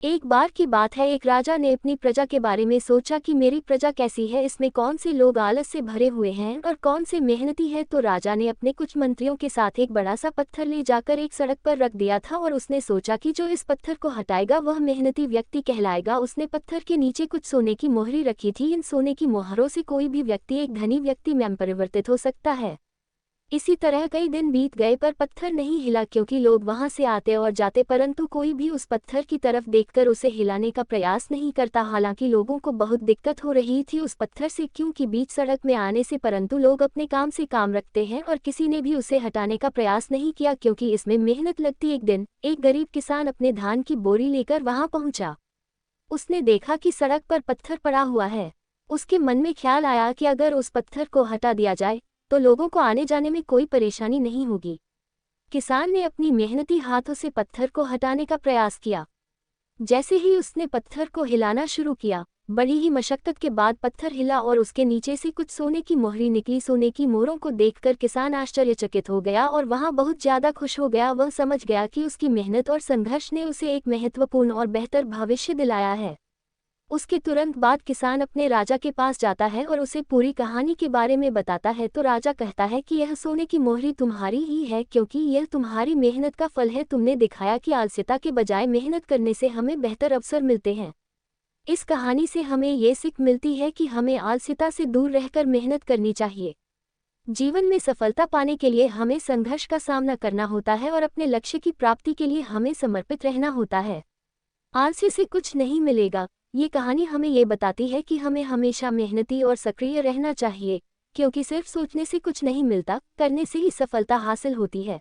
एक बार की बात है, एक राजा ने अपनी प्रजा के बारे में सोचा कि मेरी प्रजा कैसी है, इसमें कौन से लोग आलस से भरे हुए हैं और कौन से मेहनती है। तो राजा ने अपने कुछ मंत्रियों के साथ एक बड़ा सा पत्थर ले जाकर एक सड़क पर रख दिया था और उसने सोचा कि जो इस पत्थर को हटाएगा वह मेहनती व्यक्ति कहलाएगा। उसने पत्थर के नीचे कुछ सोने की मोहरी रखी थी। इन सोने की मोहरों से कोई भी व्यक्ति एक धनी व्यक्ति में परिवर्तित हो सकता है। इसी तरह कई दिन बीत गए पर पत्थर नहीं हिला, क्योंकि लोग वहां से आते और जाते परंतु कोई भी उस पत्थर की तरफ देखकर उसे हिलाने का प्रयास नहीं करता। हालांकि लोगों को बहुत दिक्कत हो रही थी उस पत्थर से, क्योंकि बीच सड़क में आने से, परंतु लोग अपने काम से काम रखते हैं और किसी ने भी उसे हटाने का प्रयास नहीं किया क्योंकि इसमें मेहनत लगती। एक दिन एक गरीब किसान अपने धान की बोरी लेकर वहां पहुंचा। उसने देखा कि सड़क पर पत्थर पड़ा हुआ है। उसके मन में ख्याल आया कि अगर उस पत्थर को हटा दिया जाए तो लोगों को आने जाने में कोई परेशानी नहीं होगी। किसान ने अपनी मेहनती हाथों से पत्थर को हटाने का प्रयास किया। जैसे ही उसने पत्थर को हिलाना शुरू किया, बड़ी ही मशक्कत के बाद पत्थर हिला और उसके नीचे से कुछ सोने की मोहरी निकली। सोने की मोहरों को देखकर किसान आश्चर्यचकित हो गया और वहां बहुत ज्यादा खुश हो गया। वह समझ गया कि उसकी मेहनत और संघर्ष ने उसे एक महत्वपूर्ण और बेहतर भविष्य दिलाया है। उसके तुरंत बाद किसान अपने राजा के पास जाता है और उसे पूरी कहानी के बारे में बताता है। तो राजा कहता है कि यह सोने की मोहरी तुम्हारी ही है, क्योंकि यह तुम्हारी मेहनत का फल है। तुमने दिखाया कि आलस्यता के बजाय मेहनत करने से हमें बेहतर अवसर मिलते हैं। इस कहानी से हमें ये सीख मिलती है कि हमें आलस्यता से दूर रहकर मेहनत करनी चाहिए। जीवन में सफलता पाने के लिए हमें संघर्ष का सामना करना होता है और अपने लक्ष्य की प्राप्ति के लिए हमें समर्पित रहना होता है। आलस्य से कुछ नहीं मिलेगा। ये कहानी हमें ये बताती है कि हमें हमेशा मेहनती और सक्रिय रहना चाहिए, क्योंकि सिर्फ सोचने से कुछ नहीं मिलता, करने से ही सफलता हासिल होती है।